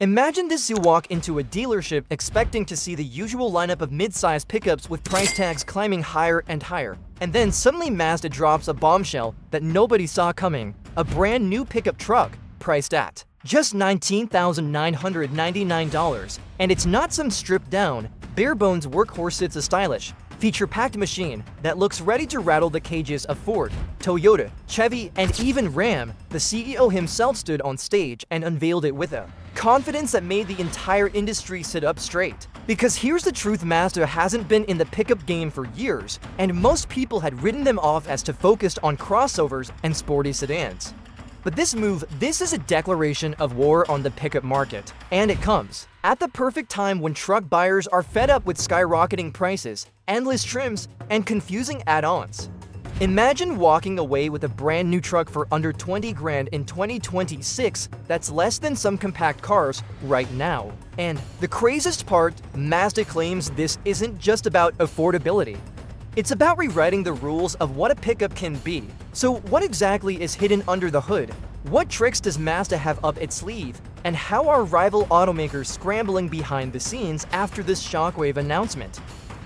Imagine this: you walk into a dealership expecting to see the usual lineup of mid-sized pickups with price tags climbing higher and higher. And then suddenly Mazda drops a bombshell that nobody saw coming. A brand new pickup truck, priced at just $19,999. And it's not some stripped-down, bare-bones workhorse. It's a stylish, feature-packed machine that looks ready to rattle the cages of Ford, Toyota, Chevy, and even Ram. The CEO himself stood on stage and unveiled it with a confidence that made the entire industry sit up straight. Because here's the truth: Mazda hasn't been in the pickup game for years, and most people had written them off as too focused on crossovers and sporty sedans. But this is a declaration of war on the pickup market, and it comes at the perfect time when truck buyers are fed up with skyrocketing prices, endless trims, and confusing add-ons. Imagine walking away with a brand new truck for under 20 grand in 2026. That's less than some compact cars right now. And the craziest part, Mazda claims this isn't just about affordability. It's about rewriting the rules of what a pickup can be. So what exactly is hidden under the hood? What tricks does Mazda have up its sleeve? And how are rival automakers scrambling behind the scenes after this shockwave announcement?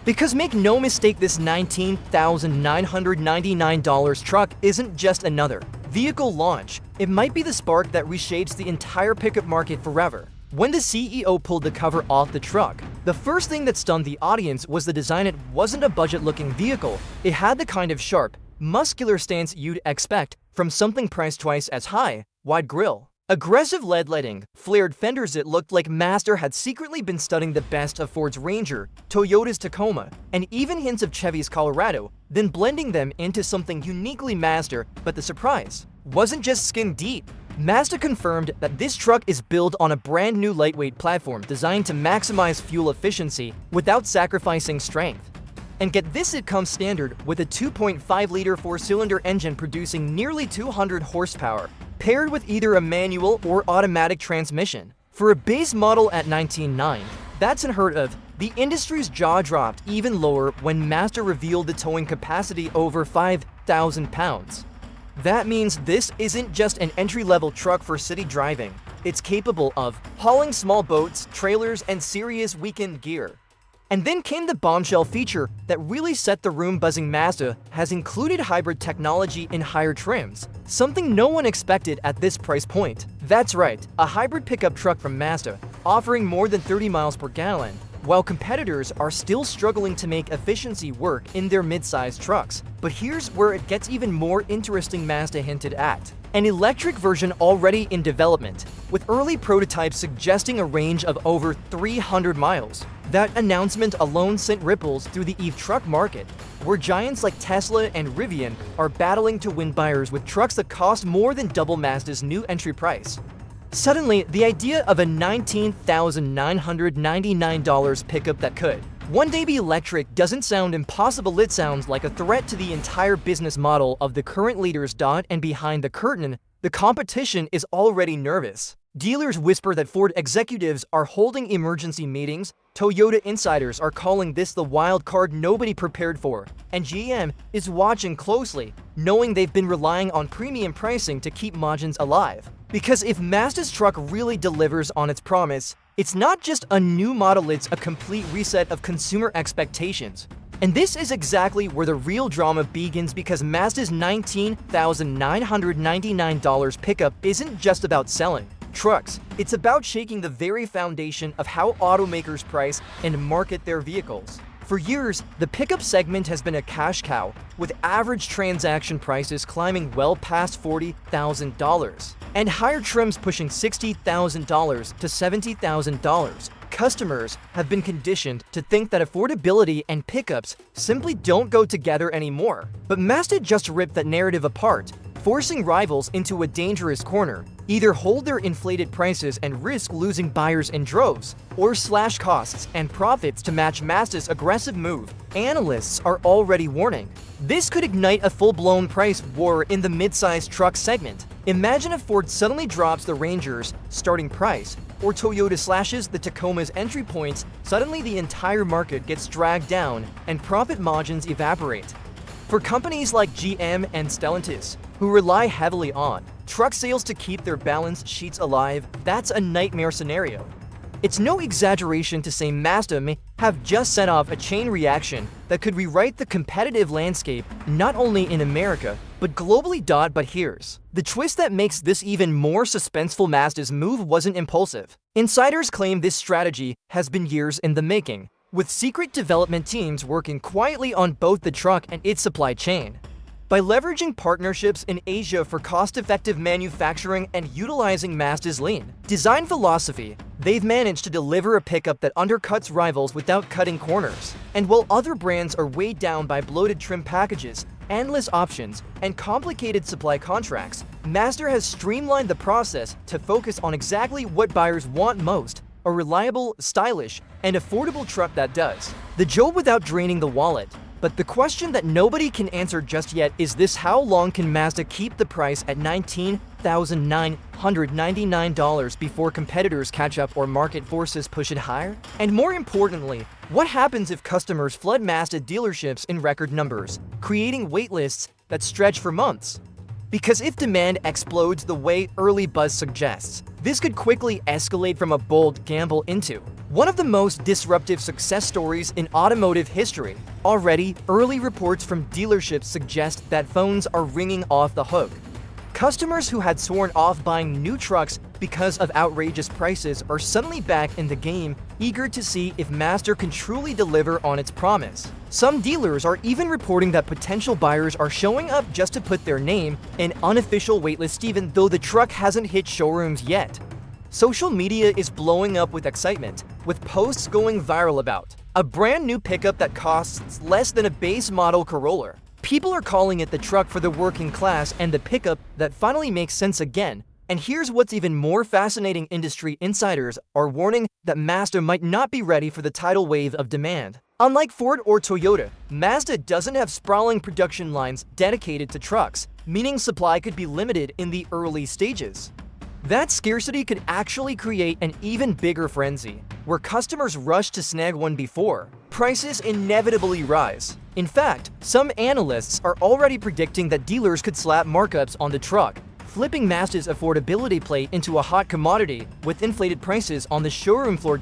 Because make no mistake, this $19,999 truck isn't just another vehicle launch. It might be the spark that reshapes the entire pickup market forever. When the CEO pulled the cover off the truck, the first thing that stunned the audience was the design. It wasn't a budget-looking vehicle. It had the kind of sharp, muscular stance you'd expect from something priced twice as high. Wide grille, aggressive LED lighting, flared fenders. It looked like Mazda had secretly been studying the best of Ford's Ranger, Toyota's Tacoma, and even hints of Chevy's Colorado, then blending them into something uniquely Mazda. But the surprise wasn't just skin deep. Mazda confirmed that this truck is built on a brand new lightweight platform designed to maximize fuel efficiency without sacrificing strength. And get this, it comes standard with a 2.5-liter four-cylinder engine producing nearly 200 horsepower, paired with either a manual or automatic transmission. For a base model at $19,999, that's unheard of. The industry's jaw dropped even lower when Mazda revealed the towing capacity over 5,000 pounds. That means this isn't just an entry-level truck for city driving. It's capable of hauling small boats, trailers, and serious weekend gear. And then came the bombshell feature that really set the room buzzing. Mazda has included hybrid technology in higher trims, something no one expected at this price point. That's right, a hybrid pickup truck from Mazda, offering more than 30 miles per gallon, while competitors are still struggling to make efficiency work in their mid-sized trucks. But here's where it gets even more interesting. Mazda hinted at an electric version already in development, with early prototypes suggesting a range of over 300 miles. That announcement alone sent ripples through the EV truck market, where giants like Tesla and Rivian are battling to win buyers with trucks that cost more than double Mazda's new entry price. Suddenly, the idea of a $19,999 pickup that could one day be electric doesn't sound impossible. It sounds like a threat to the entire business model of the current leaders. And behind the curtain, the competition is already nervous. Dealers whisper that Ford executives are holding emergency meetings, Toyota insiders are calling this the wild card nobody prepared for, and GM is watching closely, knowing they've been relying on premium pricing to keep margins alive. Because if Mazda's truck really delivers on its promise, it's not just a new model, it's a complete reset of consumer expectations. And this is exactly where the real drama begins, because Mazda's $19,999 pickup isn't just about selling trucks. It's about shaking the very foundation of how automakers price and market their vehicles. For years, the pickup segment has been a cash cow, with average transaction prices climbing well past $40,000, and higher trims pushing $60,000 to $70,000. Customers have been conditioned to think that affordability and pickups simply don't go together anymore. But Mazda just ripped that narrative apart, forcing rivals into a dangerous corner. Either hold their inflated prices and risk losing buyers in droves, or slash costs and profits to match Mazda's aggressive move. Analysts are already warning this could ignite a full-blown price war in the mid-sized truck segment. Imagine if Ford suddenly drops the Ranger's starting price, or Toyota slashes the Tacoma's entry points. Suddenly the entire market gets dragged down and profit margins evaporate. For companies like GM and Stellantis, who rely heavily on truck sales to keep their balance sheets alive, that's a nightmare scenario. It's no exaggeration to say Mazda may have just set off a chain reaction that could rewrite the competitive landscape not only in America, but globally. But here's the twist that makes this even more suspenseful. Mazda's move wasn't impulsive. Insiders claim this strategy has been years in the making, with secret development teams working quietly on both the truck and its supply chain. By leveraging partnerships in Asia for cost-effective manufacturing and utilizing Mazda's lean design philosophy, they've managed to deliver a pickup that undercuts rivals without cutting corners. And while other brands are weighed down by bloated trim packages, endless options, and complicated supply contracts, Mazda has streamlined the process to focus on exactly what buyers want most: a reliable, stylish, and affordable truck that does the job without draining the wallet. But the question that nobody can answer just yet is this: how long can Mazda keep the price at $19,999 before competitors catch up or market forces push it higher? And more importantly, what happens if customers flood Mazda dealerships in record numbers, creating waitlists that stretch for months? Because if demand explodes the way early buzz suggests, this could quickly escalate from a bold gamble into one of the most disruptive success stories in automotive history. Already, early reports from dealerships suggest that phones are ringing off the hook. Customers who had sworn off buying new trucks because of outrageous prices are suddenly back in the game, eager to see if Mazda can truly deliver on its promise. Some dealers are even reporting that potential buyers are showing up just to put their name in unofficial waitlist even though the truck hasn't hit showrooms yet. Social media is blowing up with excitement, with posts going viral about a brand new pickup that costs less than a base model Corolla. People are calling it the truck for the working class and the pickup that finally makes sense again. And here's what's even more fascinating: industry insiders are warning that Mazda might not be ready for the tidal wave of demand. Unlike Ford or Toyota, Mazda doesn't have sprawling production lines dedicated to trucks, meaning supply could be limited in the early stages. That scarcity could actually create an even bigger frenzy, where customers rush to snag one before prices inevitably rise. In fact, some analysts are already predicting that dealers could slap markups on the truck, flipping Mazda's affordability plate into a hot commodity with inflated prices on the showroom floor.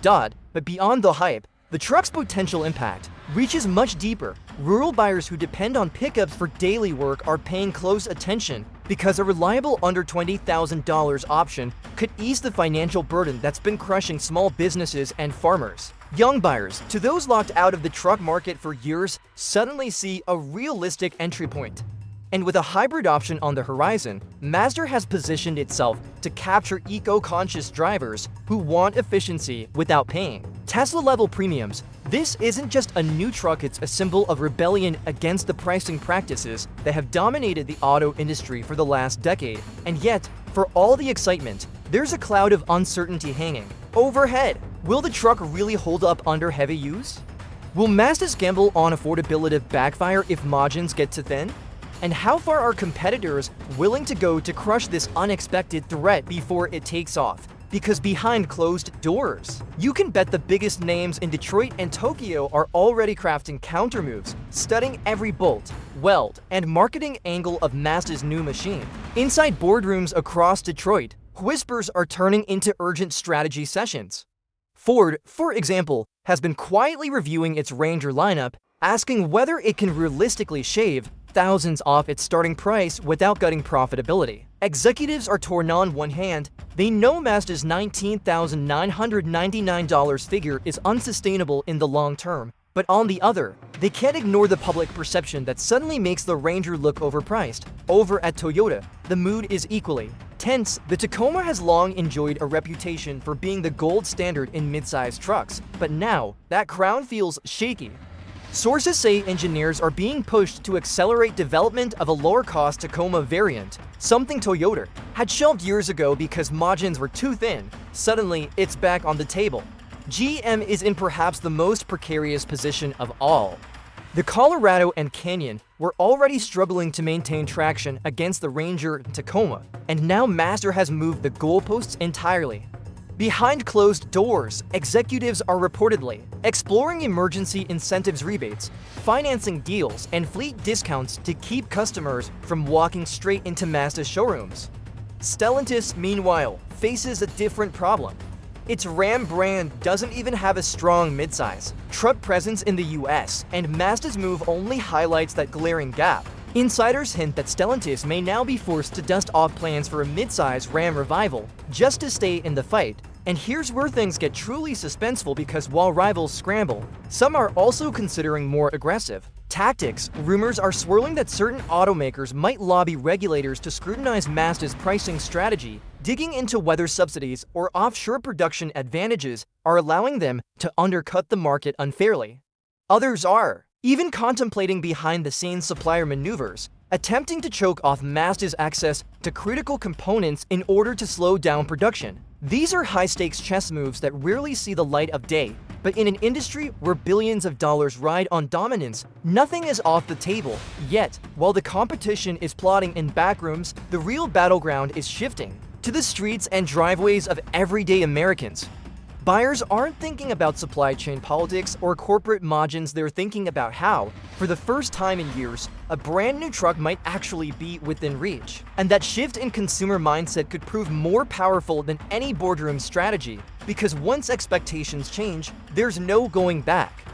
But beyond the hype, the truck's potential impact reaches much deeper. Rural buyers who depend on pickups for daily work are paying close attention, because a reliable under $20,000 option could ease the financial burden that's been crushing small businesses and farmers. Young buyers, to those locked out of the truck market for years, suddenly see a realistic entry point. And with a hybrid option on the horizon, Mazda has positioned itself to capture eco-conscious drivers who want efficiency without paying Tesla-level premiums. This isn't just a new truck, it's a symbol of rebellion against the pricing practices that have dominated the auto industry for the last decade. And yet, for all the excitement, there's a cloud of uncertainty hanging overhead. Will the truck really hold up under heavy use? Will Mazda's gamble on affordability backfire if margins get too thin? And how far are competitors willing to go to crush this unexpected threat before it takes off? Because behind closed doors, you can bet the biggest names in Detroit and Tokyo are already crafting countermoves, studying every bolt, weld, and marketing angle of Mazda's new machine. Inside boardrooms across Detroit, whispers are turning into urgent strategy sessions. Ford, for example, has been quietly reviewing its Ranger lineup, asking whether it can realistically shave thousands off its starting price without cutting profitability. Executives are torn. On one hand, they know Mazda's $19,999 figure is unsustainable in the long term, but on the other, they can't ignore the public perception that suddenly makes the Ranger look overpriced. Over at Toyota, the mood is equally tense. The Tacoma has long enjoyed a reputation for being the gold standard in mid-sized trucks, but now that crown feels shaky. Sources say engineers are being pushed to accelerate development of a lower-cost Tacoma variant, something Toyota had shelved years ago because margins were too thin. Suddenly, it's back on the table. GM is in perhaps the most precarious position of all. The Colorado and Canyon were already struggling to maintain traction against the Ranger and Tacoma, and now Mazda has moved the goalposts entirely. Behind closed doors, executives are reportedly exploring emergency incentives, rebates, financing deals, and fleet discounts to keep customers from walking straight into Mazda showrooms. Stellantis, meanwhile, faces a different problem. Its Ram brand doesn't even have a strong midsize truck presence in the US, and Mazda's move only highlights that glaring gap. Insiders hint that Stellantis may now be forced to dust off plans for a midsize Ram revival just to stay in the fight. And here's where things get truly suspenseful, because while rivals scramble, some are also considering more aggressive tactics. Rumors are swirling that certain automakers might lobby regulators to scrutinize Mazda's pricing strategy, digging into whether subsidies or offshore production advantages are allowing them to undercut the market unfairly. Others are even contemplating behind-the-scenes supplier maneuvers, attempting to choke off Mazda's access to critical components in order to slow down production. These are high-stakes chess moves that rarely see the light of day, but in an industry where billions of dollars ride on dominance, nothing is off the table. Yet, while the competition is plotting in backrooms, the real battleground is shifting to the streets and driveways of everyday Americans. Buyers aren't thinking about supply chain politics or corporate margins, they're thinking about how, for the first time in years, a brand new truck might actually be within reach. And that shift in consumer mindset could prove more powerful than any boardroom strategy, because once expectations change, there's no going back.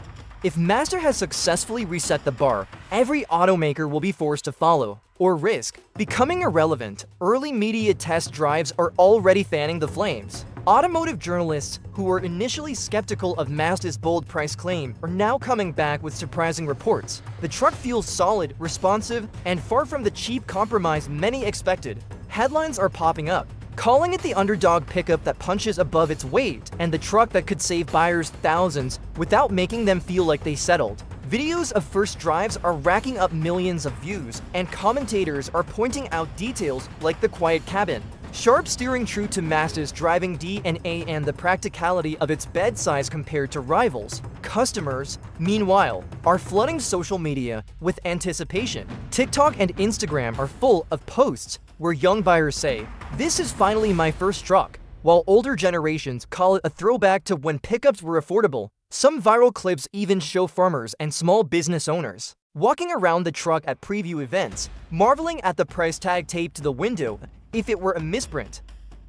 If Mazda has successfully reset the bar, every automaker will be forced to follow, or risk becoming irrelevant. Early media test drives are already fanning the flames. Automotive journalists who were initially skeptical of Mazda's bold price claim are now coming back with surprising reports. The truck feels solid, responsive, and far from the cheap compromise many expected. Headlines are popping up, calling it the underdog pickup that punches above its weight, and the truck that could save buyers thousands without making them feel like they settled. Videos of first drives are racking up millions of views, and commentators are pointing out details like the quiet cabin, sharp steering true to Mazda's driving DNA, and the practicality of its bed size compared to rivals. Customers, meanwhile, are flooding social media with anticipation. TikTok and Instagram are full of posts where young buyers say, "This is finally my first truck," while older generations call it a throwback to when pickups were affordable. Some viral clips even show farmers and small business owners walking around the truck at preview events, marveling at the price tag taped to the window if it were a misprint.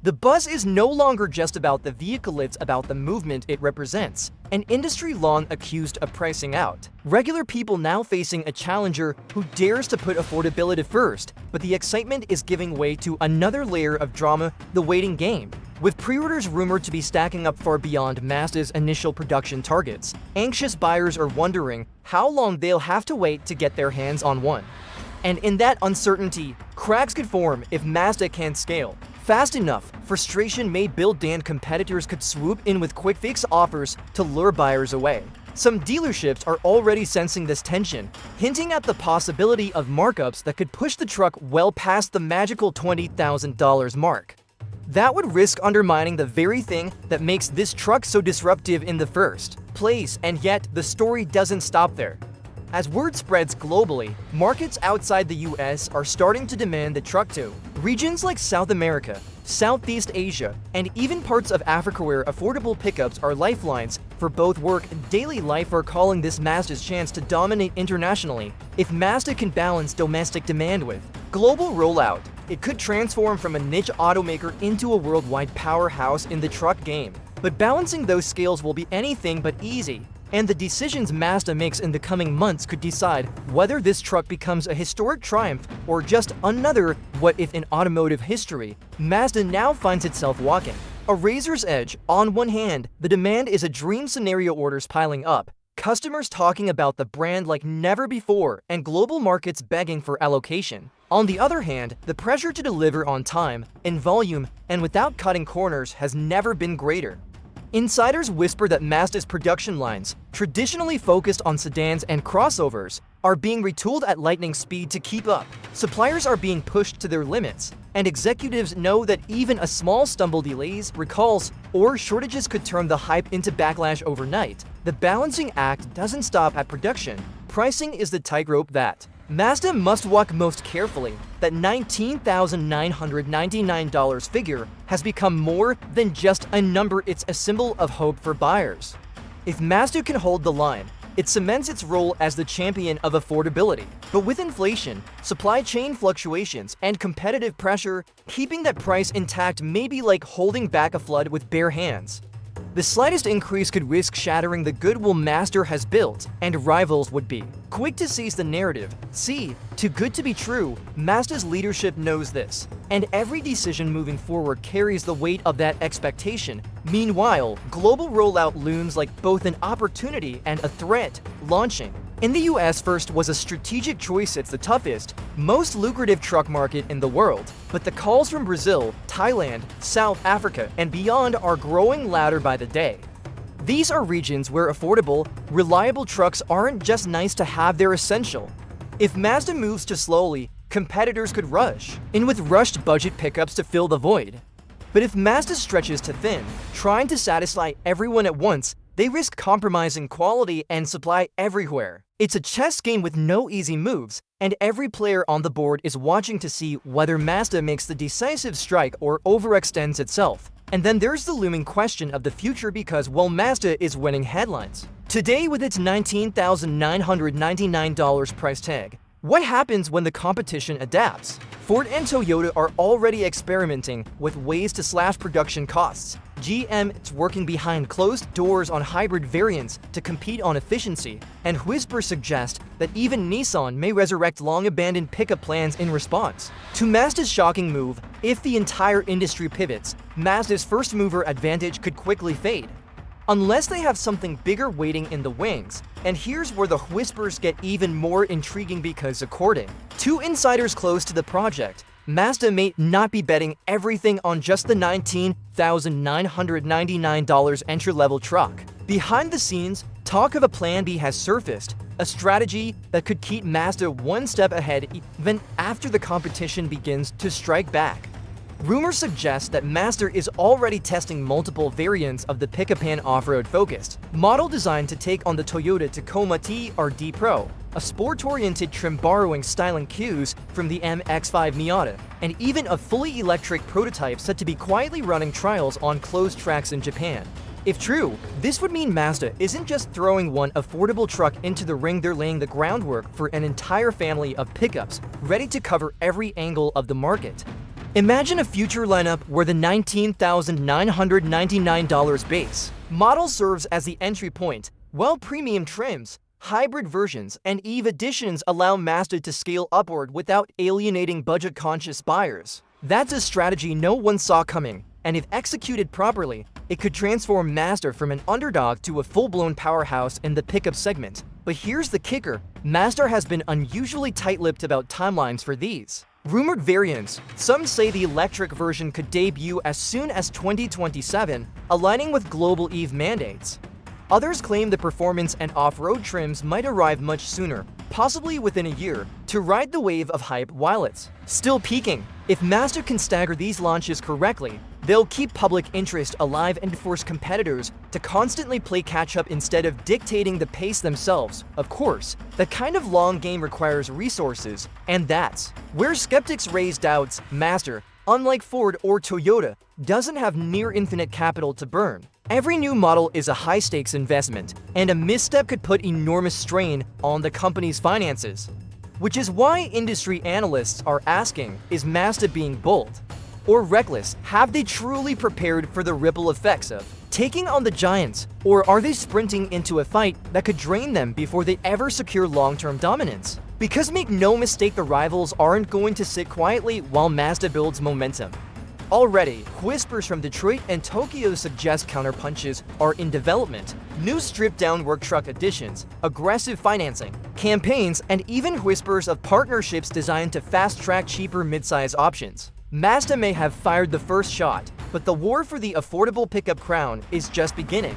The buzz is no longer just about the vehicle, it's about the movement it represents, an industry long accused of pricing out regular people, now facing a challenger who dares to put affordability first. But the excitement is giving way to another layer of drama: the waiting game. With pre-orders rumored to be stacking up far beyond Mazda's initial production targets, anxious buyers are wondering how long they'll have to wait to get their hands on one. And in that uncertainty, cracks could form if Mazda can't scale fast enough. Frustration may build, and competitors could swoop in with quick fix offers to lure buyers away. Some dealerships are already sensing this tension, hinting at the possibility of markups that could push the truck well past the magical $20,000 mark. That would risk undermining the very thing that makes this truck so disruptive in the first place. And yet, the story doesn't stop there. As word spreads globally, markets outside the US are starting to demand the truck too. Regions like South America, Southeast Asia, and even parts of Africa where affordable pickups are lifelines for both work and daily life are calling this Mazda's chance to dominate internationally. If Mazda can balance domestic demand with global rollout, it could transform from a niche automaker into a worldwide powerhouse in the truck game. But balancing those scales will be anything but easy, and the decisions Mazda makes in the coming months could decide whether this truck becomes a historic triumph or just another what if in automotive history. Mazda now finds itself walking a razor's edge. On one hand, the demand is a dream scenario, orders piling up, customers talking about the brand like never before, and global markets begging for allocation. On the other hand, the pressure to deliver on time, in volume, and without cutting corners has never been greater. Insiders whisper that Mazda's production lines, traditionally focused on sedans and crossovers, are being retooled at lightning speed to keep up. Suppliers are being pushed to their limits, and executives know that even a small stumble, delays, recalls, or shortages could turn the hype into backlash overnight. The balancing act doesn't stop at production. Pricing is the tightrope that Mazda must walk most carefully. That $19,999 figure has become more than just a number, it's a symbol of hope for buyers. If Mazda can hold the line, It cements its role as the champion of affordability. But with inflation, supply chain fluctuations, and competitive pressure, keeping that price intact may be like holding back a flood with bare hands. The slightest increase could risk shattering the goodwill Mazda has built, and rivals would be quick to seize the narrative. See, too good to be true, Mazda's leadership knows this, and every decision moving forward carries the weight of that expectation. Meanwhile, global rollout looms like both an opportunity and a threat. Launching in the US first was a strategic choice. It's the toughest, most lucrative truck market in the world. But the calls from Brazil, Thailand, South Africa, and beyond are growing louder by the day. These are regions where affordable, reliable trucks aren't just nice to have, they're essential. If Mazda moves too slowly, competitors could rush in with rushed budget pickups to fill the void. But if Mazda stretches too thin, trying to satisfy everyone at once, they risk compromising quality and supply everywhere. It's a chess game with no easy moves, and every player on the board is watching to see whether Mazda makes the decisive strike or overextends itself. And then there's the looming question of the future, because while Mazda is winning headlines today with its $19,999 price tag, what happens when the competition adapts? Ford and Toyota are already experimenting with ways to slash production costs. GM is working behind closed doors on hybrid variants to compete on efficiency, and whispers suggest that even Nissan may resurrect long-abandoned pickup plans in response to Mazda's shocking move. If the entire industry pivots, Mazda's first-mover advantage could quickly fade, unless they have something bigger waiting in the wings. And here's where the whispers get even more intriguing, because according to insiders close to the project, Mazda may not be betting everything on just the $19,999 entry-level truck. Behind the scenes, talk of a plan B has surfaced, a strategy that could keep Mazda one step ahead even after the competition begins to strike back. Rumors suggest that Mazda is already testing multiple variants of the pickup and off-road-focused model designed to take on the Toyota Tacoma TRD Pro, a sport-oriented trim borrowing styling cues from the MX-5 Miata, and even a fully electric prototype set to be quietly running trials on closed tracks in Japan. If true, this would mean Mazda isn't just throwing one affordable truck into the ring, they're laying the groundwork for an entire family of pickups ready to cover every angle of the market. Imagine a future lineup where the $19,999 base model serves as the entry point, while premium trims, hybrid versions, and EVE editions allow Mazda to scale upward without alienating budget-conscious buyers. That's a strategy no one saw coming, and if executed properly, it could transform Mazda from an underdog to a full-blown powerhouse in the pickup segment. But here's the kicker: Mazda has been unusually tight-lipped about timelines for these rumored variants. Some say the electric version could debut as soon as 2027, aligning with global EVE mandates. Others claim the performance and off-road trims might arrive much sooner, possibly within a year, to ride the wave of hype while it's still peaking. If Mazda can stagger these launches correctly, they'll keep public interest alive and force competitors to constantly play catch-up instead of dictating the pace themselves. Of course, the kind of long game requires resources, and that's where skeptics raise doubts. Mazda, unlike Ford or Toyota, doesn't have near-infinite capital to burn. Every new model is a high-stakes investment, and a misstep could put enormous strain on the company's finances. Which is why industry analysts are asking, is Mazda being bold or reckless? Have they truly prepared for the ripple effects of taking on the giants, or are they sprinting into a fight that could drain them before they ever secure long-term dominance? Because make no mistake, the rivals aren't going to sit quietly while Mazda builds momentum. Already, whispers from Detroit and Tokyo suggest counterpunches are in development: new stripped-down work truck additions, aggressive financing campaigns, and even whispers of partnerships designed to fast-track cheaper midsize options. Mazda may have fired the first shot, but the war for the affordable pickup crown is just beginning.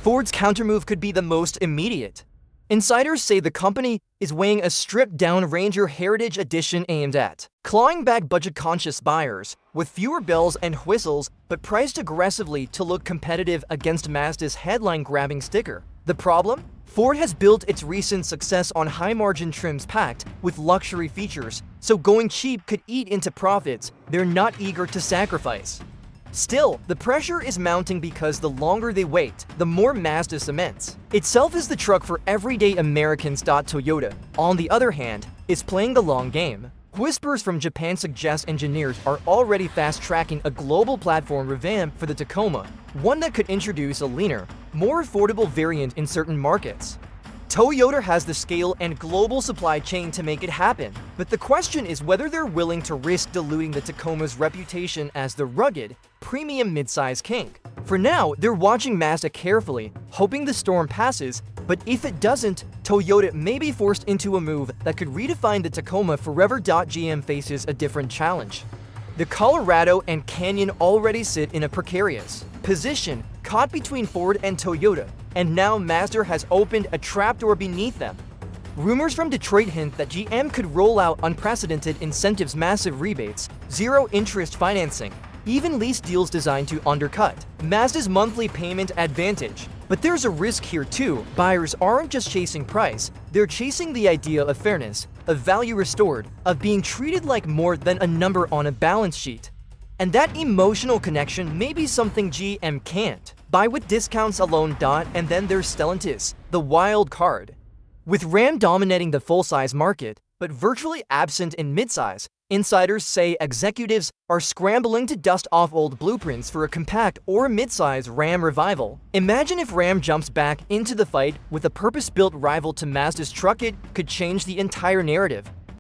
Ford's countermove could be the most immediate. Insiders say the company is weighing a stripped-down Ranger Heritage Edition aimed at clawing back budget-conscious buyers, with fewer bells and whistles but priced aggressively to look competitive against Mazda's headline-grabbing sticker. The problem? Ford has built its recent success on high-margin trims packed with luxury features, so going cheap could eat into profits they're not eager to sacrifice. Still, the pressure is mounting because the longer they wait, the more Mazda cements itself as the truck for everyday Americans. Toyota, on the other hand, is playing the long game. Whispers from Japan suggest engineers are already fast-tracking a global platform revamp for the Tacoma, one that could introduce a leaner, more affordable variant in certain markets. Toyota has the scale and global supply chain to make it happen, but the question is whether they're willing to risk diluting the Tacoma's reputation as the rugged, premium midsize king. For now, they're watching Mazda carefully, hoping the storm passes, but if it doesn't, Toyota may be forced into a move that could redefine the Tacoma forever. GM faces a different challenge. The Colorado and Canyon already sit in a precarious position, caught between Ford and Toyota, and now Mazda has opened a trapdoor beneath them. Rumors from Detroit hint that GM could roll out unprecedented incentives, massive rebates, zero-interest financing, even lease deals designed to undercut Mazda's monthly payment advantage. But there's a risk here too. Buyers aren't just chasing price, they're chasing the idea of fairness, of value restored, of being treated like more than a number on a balance sheet. And that emotional connection may be something GM can't buy with discounts alone. And then there's Stellantis, the wild card. With Ram dominating the full-size market, but virtually absent in midsize, insiders say executives are scrambling to dust off old blueprints for a compact or midsize Ram revival. Imagine if Ram jumps back into the fight with a purpose-built rival to Mazda's truck. It could change the entire narrative.